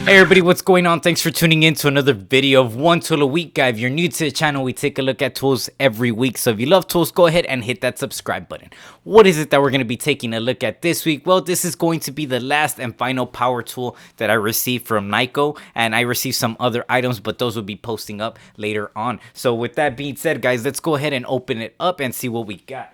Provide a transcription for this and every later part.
Hey everybody, what's going on? Thanks for tuning in to another video of one tool a week, guy. If you're new to the channel, we take a look at tools every week. So if you love tools, go ahead and hit that subscribe button. What is it that we're going to be taking a look at this week? Well, this is going to be the last and final power tool that I received from NEIKo, and I received some other items, but those will be posting up later on. So with that being said, guys, let's go ahead and open it up and see what we got.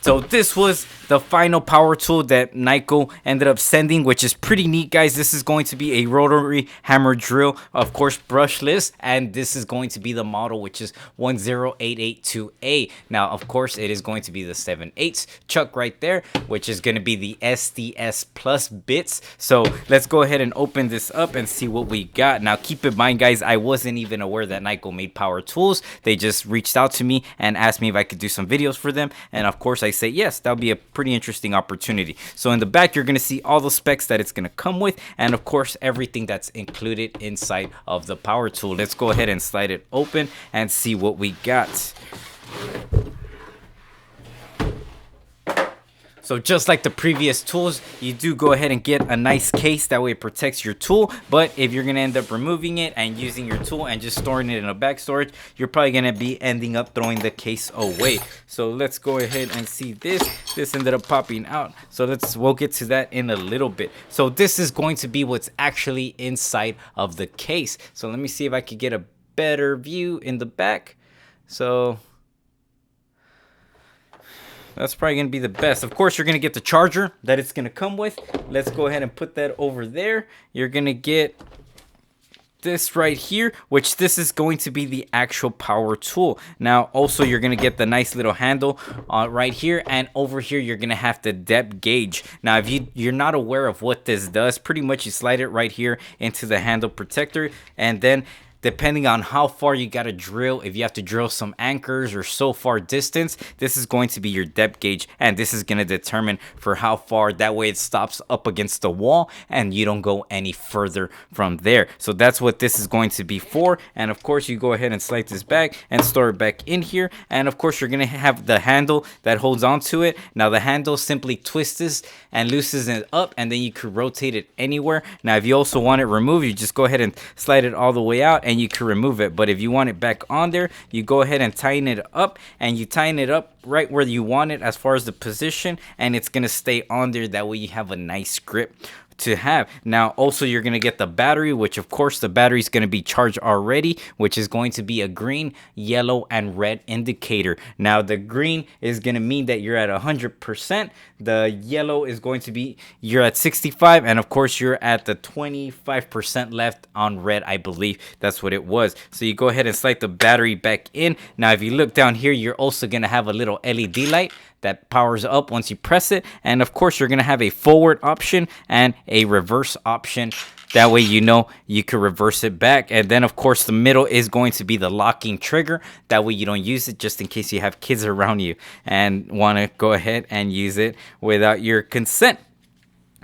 So this was the final power tool that NEIKo ended up sending, which is pretty neat, guys. This is going to be a rotary hammer drill, of course, brushless, and this is going to be the model, which is 10882A. Now, of course, it is going to be the 7/8 chuck right there, which is going to be the Sds Plus bits. So let's go ahead and open this up and see what we got. Now, keep in mind, guys, I wasn't even aware that NEIKo made power tools. They just reached out to me and asked me if I could do some videos for them, and of course, I say yes, that'll be a pretty interesting opportunity. So in the back, you're going to see all the specs that it's going to come with, and of course everything that's included inside of the power tool. Let's go ahead and slide it open and see what we got. So just like the previous tools, you do go ahead and get a nice case. That way it protects your tool. But if you're going to end up removing it and using your tool and just storing it in a back storage, you're probably going to be ending up throwing the case away. So let's go ahead and see this. This ended up popping out. So we'll get to that in a little bit. So this is going to be what's actually inside of the case. So let me see if I could get a better view in the back. So that's probably going to be the best. Of course, you're going to get the charger that it's going to come with. Let's go ahead and put that over there. You're going to get this right here, which this is going to be the actual power tool. Now, also, you're going to get the nice little handle right here. And over here, you're going to have the depth gauge. Now, if you're not aware of what this does, pretty much you slide it right here into the handle protector. And then depending on how far you got to drill, if you have to drill some anchors or so far distance, this is going to be your depth gauge, and this is going to determine for how far. That way it stops up against the wall and you don't go any further from there. So that's what this is going to be for. And of course, you go ahead and slide this back and store it back in here. And of course, you're going to have the handle that holds on to it. Now the handle simply twists this and loosens it up, and then you could rotate it anywhere. Now if you also want it removed, you just go ahead and slide it all the way out and you can remove it. But if you want it back on there, you go ahead and tighten it up, and you tighten it up right where you want it as far as the position, and it's going to stay on there. That way you have a nice grip to have. Now also, you're going to get the battery, which of course the battery is going to be charged already, which is going to be a green, yellow, and red indicator. Now the green is going to mean that you're at 100%. The yellow is going to be you're at 65, and of course you're at the 25% left on red. I believe that's what it was. So you go ahead and slide the battery back in. Now if you look down here, you're also going to have a little LED light that powers up once you press it. And of course, you're going to have a forward option and a reverse option. That way, you know, you can reverse it back. And then, of course, the middle is going to be the locking trigger. That way you don't use it just in case you have kids around you and want to go ahead and use it without your consent.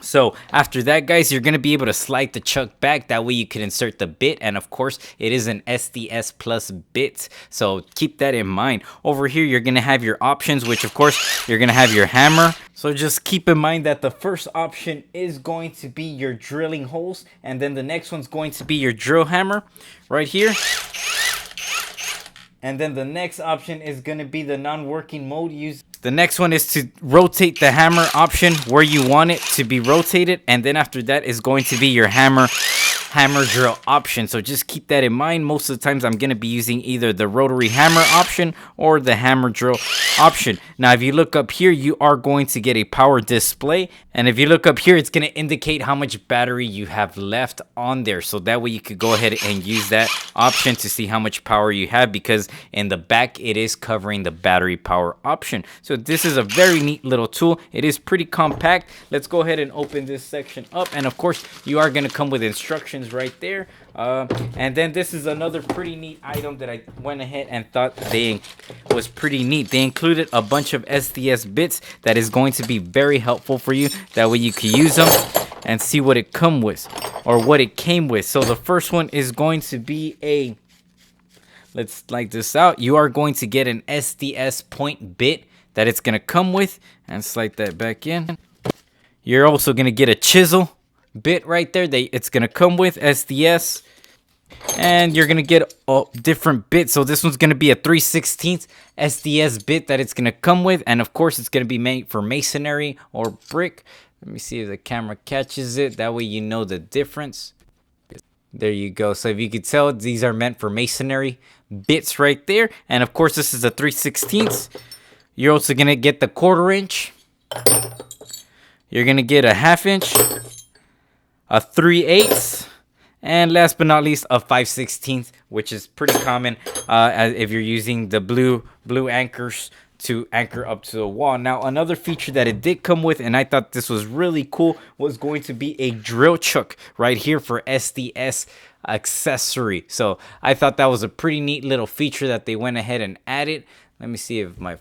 So after that, guys, you're going to be able to slide the chuck back. That way you can insert the bit. And of course, it is an SDS Plus bit. So keep that in mind. Over here, you're going to have your options, which of course, you're going to have your hammer. So just keep in mind that the first option is going to be your drilling holes. And then the next one's going to be your drill hammer right here. And then the next option is going to be the non-working mode use. The next one is to rotate the hammer option where you want it to be rotated. And then after that is going to be your hammer drill option. So just keep that in mind. Most of the times I'm going to be using either the rotary hammer option or the hammer drill option. Now if you look up here, you are going to get a power display, and if you look up here, it's going to indicate how much battery you have left on there. So that way you could go ahead and use that option to see how much power you have, because in the back it is covering the battery power option. So this is a very neat little tool. It is pretty compact. Let's go ahead and open this section up, and of course you are going to come with instructions right there. And then this is another pretty neat item that I went ahead and thought was pretty neat. They included a bunch of Sds bits that is going to be very helpful for you. That way you can use them and see what it came with, or what it came with. So the first one is going to be a, let's like this out. You are going to get an SDS point bit that it's going to come with, and slide that back in. You're also going to get a chisel bit right there. It's gonna come with SDS, and you're gonna get different bits. So this one's gonna be a 3/16 SDS bit that it's gonna come with, and of course it's gonna be made for masonry or brick. Let me see if the camera catches it. That way you know the difference. There you go. So if you could tell, these are meant for masonry bits right there. And of course this is a 3/16. You're also gonna get the 1/4 inch. You're gonna get a 1/2 inch, a 3/8, and last but not least, a 5/16, which is pretty common if you're using the blue anchors to anchor up to the wall. Now, another feature that it did come with, and I thought this was really cool, was going to be a drill chuck right here for SDS accessory. So I thought that was a pretty neat little feature that they went ahead and added. Let me see if my...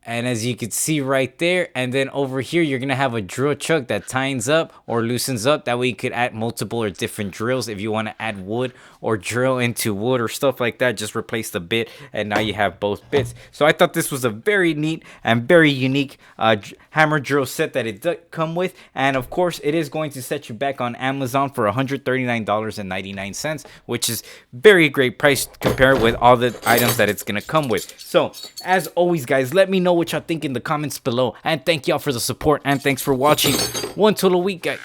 And as you can see right there, and then over here, you're going to have a drill chuck that tightens up or loosens up. That way you could add multiple or different drills. If you want to add wood or drill into wood or stuff like that, just replace the bit, and now you have both bits. So I thought this was a very neat and very unique hammer drill set that it does come with. And of course, it is going to set you back on Amazon for $139.99, which is very great price compared with all the items that it's going to come with. So as always, guys, let me know what y'all think in the comments below, and thank y'all for the support, and thanks for watching. One total week, guys.